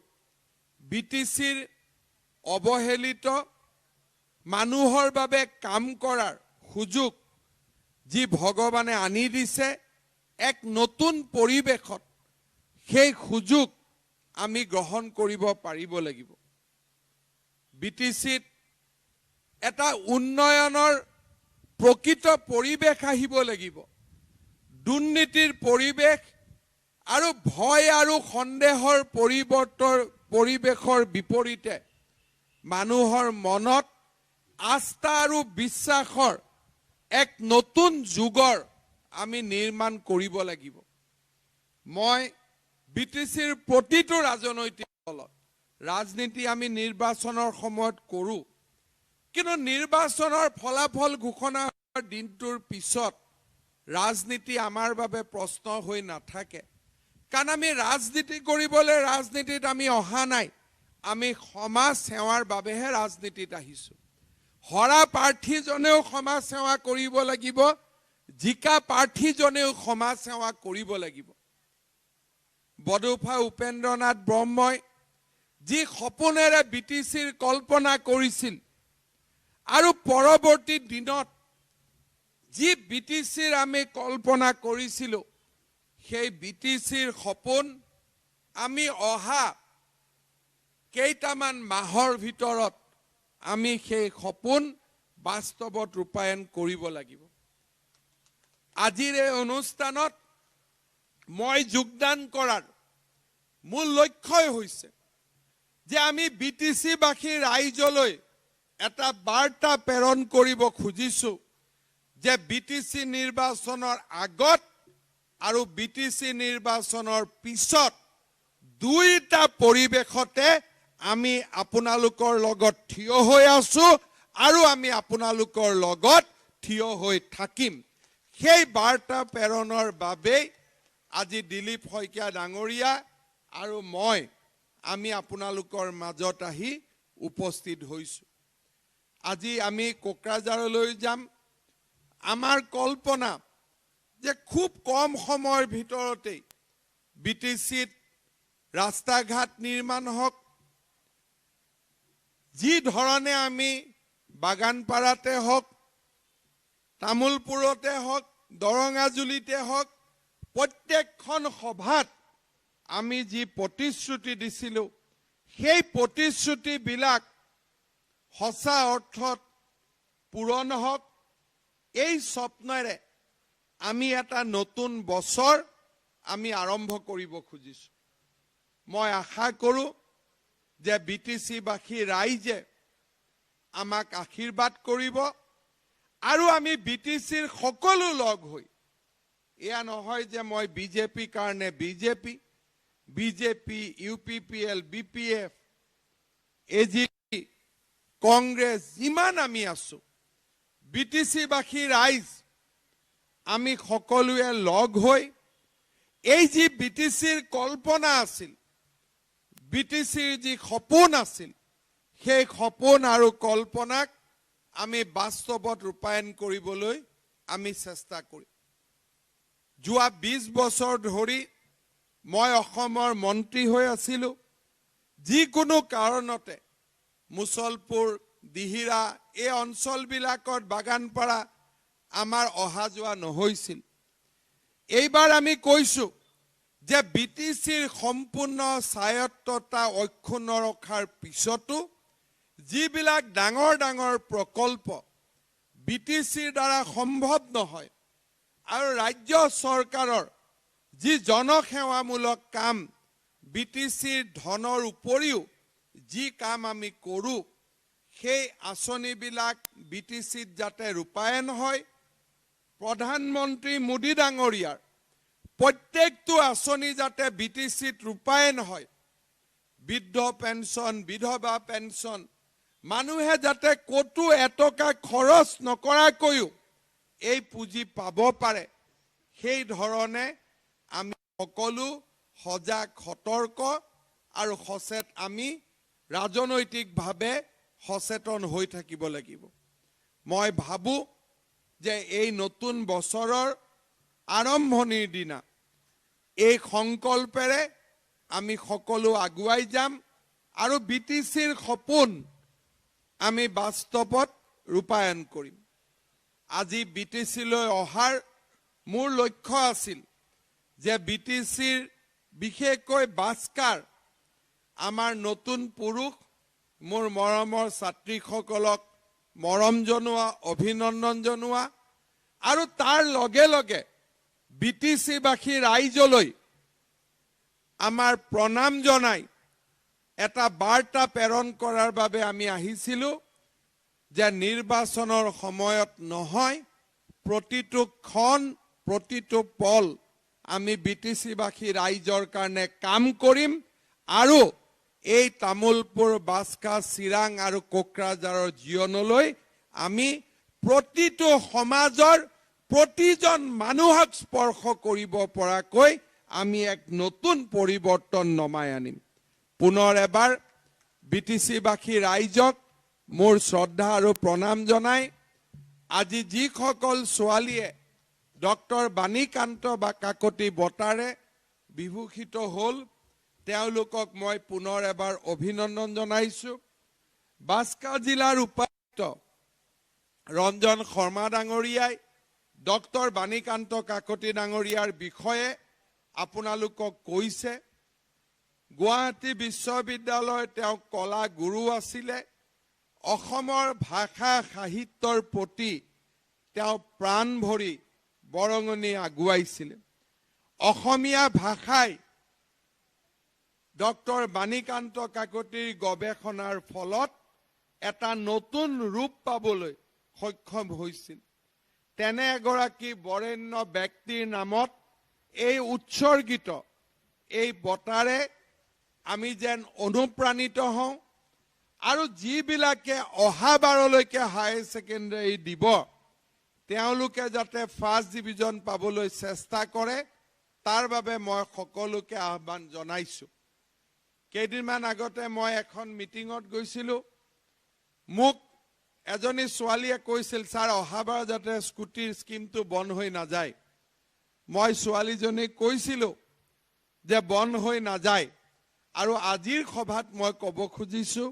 বিটিচিৰ অৱহেলিত মানুহৰ বাবে কাম কৰাৰ সুযোগ যি ভগৱানে আনি দিছে, এক নতুন পৰিৱেশত সেই সুযোগ আমি গ্ৰহণ কৰিব পাৰিব লাগিব। বিটিচিত এটা উন্নয়নৰ প্ৰকৃত পৰিৱেশ আহিব লাগিব। দুৰ্নীতিৰ পৰিৱেশ আৰু ভয় আৰু সন্দেহৰ পৰিৱেশৰ বিপৰীতে মানুহৰ মনত আস্থা আৰু বিশ্বাসৰ এক নতুন যুগৰ আমি নিৰ্মাণ কৰিব লাগিব। মই বিটিচিৰ প্ৰতিটো ৰাজনৈতিক দলত ৰাজনীতি আমি নিৰ্বাচনৰ সময়ত কৰোঁ, কিন্তু নিৰ্বাচনৰ ফলাফল ঘোষণা হোৱাৰ দিনটোৰ পিছত ৰাজনীতি আমাৰ বাবে প্ৰশ্ন হৈ নাথাকে। কাৰণ আমি ৰাজনীতি কৰিবলৈ ৰাজনীতিত আমি অহা নাই, আমি সমাজ সেৱাৰ বাবেহে ৰাজনীতিত আহিছোঁ। হৰা প্ৰাৰ্থীজনেও সমাজ সেৱা কৰিব লাগিব, জিকা প্ৰাৰ্থীজনেও সমাজ সেৱা কৰিব লাগিব। বডোফা উপেন্দ্ৰনাথ ব্ৰহ্মই যি সপোনেৰে বিটিচিৰ কল্পনা কৰিছিল আৰু পৰৱৰ্তী দিনত যি বিটিচিৰ আমি কল্পনা কৰিছিলোঁ, সেই বিটিচিৰ সপোন আমি অহা কেইটামান মাহৰ ভিতৰত আমি সেই সপোন বাস্তৱত ৰূপায়ণ কৰিব লাগিব। আজিৰ এই অনুষ্ঠানত মই যোগদান কৰাৰ মূল লক্ষ্যই হৈছে যে আমি বিটিচিবাসী ৰাইজলৈ এটা বাৰ্তা প্ৰেৰণ কৰিব খুজিছোঁ যে বিটিচি নিৰ্বাচনৰ আগত আৰু বিটিচি নিৰ্বাচনৰ পিছত দুইটা পৰিৱেশতে আমি আপোনালোকৰ লগত থিয় হৈ আছো আৰু আমি আপোনালোকৰ লগত থিয় হৈ থাকিম। সেই বাৰ্তা প্ৰেৰণৰ বাবে আজি দিলীপ শইকীয়া ডাঙৰীয়া আৰু মই আমি আপোনালোকৰ মাজত আহি উপস্থিত হৈছো। আজি আমি কোকৰাঝাৰলৈ যাম। আমাৰ কল্পনা যে খুব কম সময়ৰ ভিতৰতে বিটিচিত ৰাস্তা ঘাট নিৰ্মাণ হওক, যি ধৰণে আমি বাগানপাৰাতে হওক, তামোলপুৰতে হওক, দৰঙাজুলিতে হওক, প্ৰত্যেকখন সভাত আমি যি প্ৰতিশ্ৰুতি দিছিলো সেই প্ৰতিশ্ৰুতিবিলাক সঁচা অৰ্থত পূৰণ হওক। এই স্বপ্নেৰে আমি এটা নতুন বছৰ আমি আৰম্ভ কৰিব খুজিছো। মই আশা কৰোঁ যে বিটিচিবাসী ৰাইজে আমাক আশীৰ্বাদ কৰিব আৰু আমি বিটিচিৰ সকলো লগ হৈ, এয়া নহয় যে মই বিজেপিৰ কাৰণে BJP, UPPL, BPF, AGP, Congress যিমান আমি আছো, বিটিচিবাসী ৰাইজ আমি সকলোৱে লগ হৈ এই যি বিটিচিৰ কল্পনা আছিল, বিটিচিৰ যি সপোন আছিল, সেই সপোন আৰু কল্পনাক আমি বাস্তৱত ৰূপায়ণ কৰিবলৈ আমি চেষ্টা কৰিম। যোৱা 20 বছৰ ধৰি মই অসমৰ মন্ত্ৰী হৈ আছিলো। যিকোনো কাৰণতে মুছলপুৰ, দিহিৰা এই অঞ্চলবিলাকত বাগানপাৰা আমাৰ অহা যোৱা নহৈছিল। এইবাৰ আমি কৈছো যে বিটিচিৰ সম্পূৰ্ণ স্বায়ত্ততা অক্ষুণ্ণ ৰখাৰ পিছতো যিবিলাক ডাঙৰ ডাঙৰ প্ৰকল্প বিটিচিৰ দ্বাৰা সম্ভৱ নহয় আৰু ৰাজ্য চৰকাৰৰ যি জনসেৱামূলক কাম বিটিচিৰ ধনৰ উপৰিও যি কাম আমি কৰোঁ, সেই আঁচনিবিলাক বিটিচিত যাতে ৰূপায়ণ হয়, প্ৰধানমন্ত্ৰী মোদী ডাঙৰীয়াৰ প্ৰত্যেকটো আঁচনি যাতে বিটিচিত ৰূপায়ণ হয়, বৃদ্ধ পেঞ্চন, বিধৱা পেঞ্চন, মানুহে যাতে ক'তো এটকা খৰচ নকৰাকৈও এই পুঁজি পাব পাৰে, সেই ধৰণে আমি সকলো সজাগ, সতৰ্ক আৰু আমি ৰাজনৈতিকভাৱে সচেতন হৈ থাকিব লাগিব। মই ভাবো যে এই নতুন বছৰৰ আৰম্ভণিৰ দিনা এই সংকল্পেৰে আমি সকলো আগুৱাই যাম আৰু বিটিচিৰ সপোন আমি বাস্তৱত ৰূপায়ণ কৰিম। আজি বিটিচিলৈ অহাৰ মোৰ লক্ষ্য আছিল যে বিটিচিৰ বিশেষকৈ বাস্কাৰ আমাৰ নতুন পুৰুষ, মোৰ মৰমৰ ছাত্ৰীসকলক মৰম জনোৱা, অভিনন্দন জনোৱা আৰু তাৰ লগে লগে বিটিচিবাসী ৰাইজলৈ আমাৰ প্ৰণাম জনাই এটা বাৰ্তা প্ৰেৰণ কৰাৰ বাবে আমি আহিছিলো যে নিৰ্বাচনৰ সময়ত নহয়, প্ৰতিটো ক্ষণ, প্ৰতিটো পল আমি বিটিচিবাসী ৰাইজৰ কাৰণে কাম কৰিম আৰু এই তামোলপুৰ, বাস্কা, চিৰাং আৰু কোকৰাঝাৰৰ জীৱনলৈ আমি প্ৰতিটো সমাজৰ প্ৰতিজন মানুহক স্পৰ্শ কৰিব পৰাকৈ আমি এক নতুন পৰিৱৰ্তন নমাই আনিম। পুনৰ এবাৰ বিটিচিবাসী ৰাইজক মোৰ শ্ৰদ্ধা আৰু প্ৰণাম জনাই আজি যিসকল ছোৱালীয়ে ডক্টৰ বাণীকান্ত কাকতি বঁটাৰে বিভূষিত হ'ল, তেওঁলোকক মই পুনৰ এবাৰ অভিনন্দন জনাইছো। বাস্কা জিলাৰ উপায়ুক্ত ৰঞ্জন শৰ্মা ডাঙৰীয়াই ডক্টৰ বাণীকান্ত কাকতি ডাঙৰীয়াৰ বিষয়ে আপোনালোকক কৈছে। গুৱাহাটী বিশ্ববিদ্যালয়ৰ তেওঁ কলা গুৰু আছিলে। অসমৰ ভাষা সাহিত্যৰ প্ৰতি তেওঁ প্ৰাণ ভৰি বৰঙণি আগুৱাইছিলে। অসমীয়া ভাষাই ডক্টৰ বাণীকান্ত কাকতিৰ গৱেষণাৰ ফলত এটা নতুন ৰূপ পাবলৈ সক্ষম হৈছিল। তেনে এগৰাকী বৰেণ্য ব্যক্তিৰ নামত এই উৎসৰ্গিত এই বঁটাৰে আমি যেন অনুপ্ৰাণিত হওঁ আৰু যিবিলাকে অহা বাৰলৈকে হায়াৰ ছেকেণ্ডাৰী দিব তেওঁলোকে যাতে ফাৰ্ষ্ট ডিভিজন পাবলৈ চেষ্টা কৰে তাৰ বাবে মই সকলোকে আহ্বান জনাইছো। কেইদিনমান আগতে মই এখন মিটিঙত গৈছিলোঁ। মোক এজনী ছোৱালীয়ে কৈছিল, ছাৰ অহাবাৰ যাতে স্কুটিৰ স্কিমটো বন্ধ হৈ নাযায়। মই ছোৱালীজনীক কৈছিলোঁ যে বন্ধ হৈ নাযায়। আৰু আজিৰ সভাত মই ক'ব খুজিছোঁ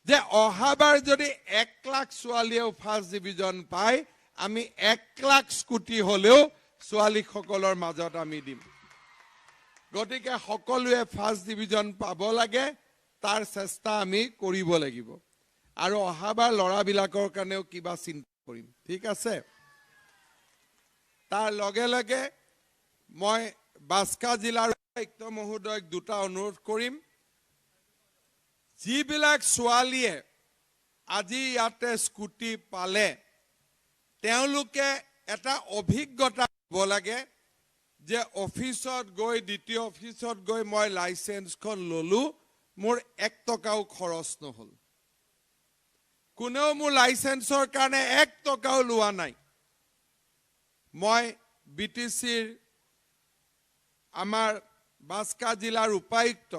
যে অহাবাৰ যদি 1 লাখ ছোৱালীয়েও ফাৰ্ষ্ট ডিভিজন পায় আমি 1 লাখ স্কুটি হ'লেও ছোৱালীসকলৰ মাজত আমি দিম। গতিকে সকলোৱে ফাৰ্ষ্ট ডিভিজন পাব লাগে, তাৰ চেষ্টা আমি কৰিব লাগিব। আৰু অহাবাৰ ল'ৰাবিলাকৰ কাৰণেও কিবা চিন্তা কৰিম, ঠিক আছে। তাৰ লগে লগে মই বাস্কা জিলাৰ আয়ুক্ত মহোদয়ক দুটা অনুৰোধ কৰিম। যিবিলাক ছোৱালীয়ে আজি ইয়াতে স্কুটি পালে তেওঁলোকে এটা অভিজ্ঞতা হ'ব লাগে যে অফিচত গৈ দ্বিতীয় অফিচত গৈ মই লাইসেন্সখন ললো, মোৰ 1 টকাও খৰচ নহল। কোনেও মোৰ লাইসেন্সৰ কাৰণে 1 টকাও লোৱা নাই। মই বিটিচিৰ আমাৰ বাস্কা জিলাৰ উপায়ুক্ত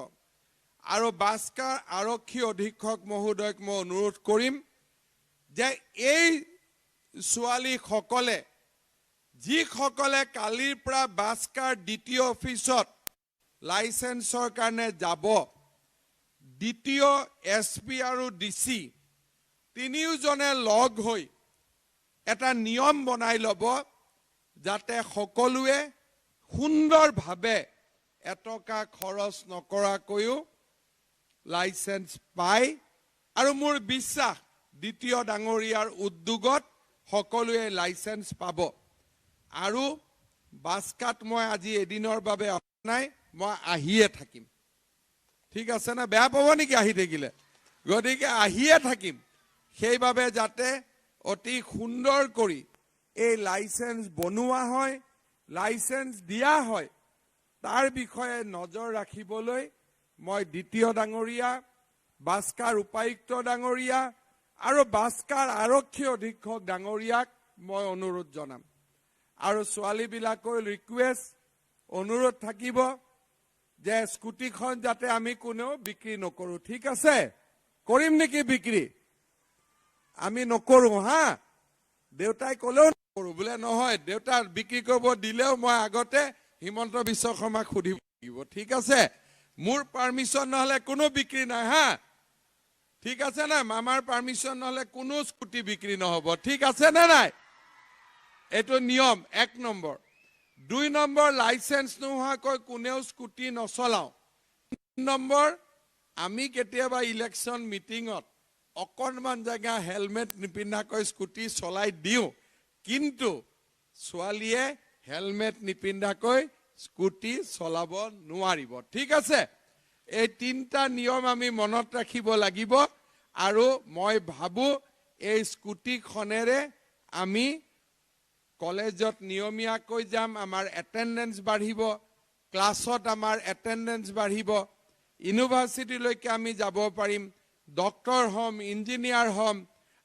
আৰু বাস্কাৰ আৰক্ষী অধীক্ষক মহোদয়ক মই অনুৰোধ কৰিম যে এই ছোৱালীসকলে যিসকলে কালিৰ পৰা বাস্কাৰ দ্বিতীয় অফিচত লাইসেন্সৰ কাৰণে যাব, দ্বিতীয় SP আৰু DC তিনিওজনে লগ হৈ এটা নিয়ম বনাই ল'ব যাতে সকলোৱে সুন্দৰভাৱে এটকা খৰচ নকৰাকৈও লাইসেন্স পায়। আৰু মোৰ বিশ্বাস দ্বিতীয় ডাঙৰীয়াৰ উদ্যোগত সকলোৱে লাইসেন্স পাব। আৰু বাস্কাত মই আজি এদিনৰ বাবে অহা নাই, মই আহিয়ে থাকিম, ঠিক আছে না? বেয়া পাব নেকি আহি থাকিলে? গতিকে আহিয়ে থাকিম। সেইবাবে যাতে অতি সুন্দৰ কৰি এই লাইসেন্স বনোৱা হয়, লাইসেন্স দিয়া হয়, তাৰ বিষয়ে নজৰ ৰাখিবলৈ মই দ্বিতীয় ডাঙৰীয়া, বাস্কাৰ উপায়ুক্ত ডাঙৰীয়া আৰু বাস্কাৰ আৰক্ষী অধীক্ষক ডাঙৰীয়াক মই অনুৰোধ জনাম। আৰু ছোৱালীবিলাকৰ ৰিকুৱেষ্ট অনুৰোধ থাকিব যে স্কুটিখন যাতে আমি কোনেও বিক্ৰী নকৰোঁ, ঠিক আছে? কৰিম নেকি বিক্ৰী? আমি নকৰোঁ হা। দেউতাই ক'লেও নকৰোঁ বোলে, নহয় দেউতা বিক্ৰী কৰিব দিলেও মই আগতে হিমন্ত বিশ্ব শৰ্মাক সুধিব লাগিব, ঠিক আছে? মোৰ পাৰ্মিশ্যন নহ'লে কোনো বিক্ৰী নাই হা, ঠিক আছে না? মামাৰ পাৰ্মিশ্যন নহ'লে কোনো স্কুটি বিক্ৰী নহ'ব, ঠিক আছে নে নাই? এইটো নিয়ম 1 নম্বৰ। 2 নম্বৰ, লাইসেন্স নোহোৱাকৈ কোনেও স্কুটি নচলাওঁ। 3 নম্বৰ, আমি কেতিয়াবা ইলেকশ্যন মিটিঙত অকণমান জেগা হেলমেট নিপিন্ধাকৈ স্কুটি চলাই দিওঁ, কিন্তু ছোৱালীয়ে হেলমেট নিপিন্ধাকৈ স্কুটি চলাব নোৱাৰিব, ঠিক আছে? এই 3টা নিয়ম আমি মনত ৰাখিব লাগিব। আৰু মই ভাবোঁ এই স্কুটিখনেৰে আমি কলেজত নিয়মীয়াকৈ যাম, আমাৰ এটেণ্ডেঞ্চ বাঢ়িব, ক্লাছত আমাৰ এটেণ্ডেঞ্চ বাঢ়িব, ইউনিভাৰ্চিটিলৈকে আমি যাব পাৰিম, ডক্টৰ হ'ম, ইঞ্জিনিয়াৰ হ'ম,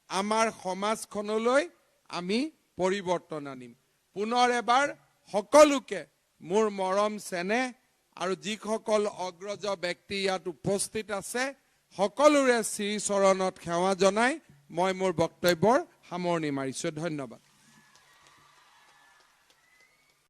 আমাৰ সমাজখনলৈ আমি পৰিৱৰ্তন আনিম। পুনৰ এবাৰ সকলোকে মোৰ মৰম চেনেহ আৰু যিসকল অগ্ৰজ ব্যক্তি ইয়াত উপস্থিত আছে সকলোৰে শ্ৰী চৰণত সেৱা জনাই মই মোৰ বক্তব্যৰ সামৰণি মাৰিছোঁ। ধন্যবাদ।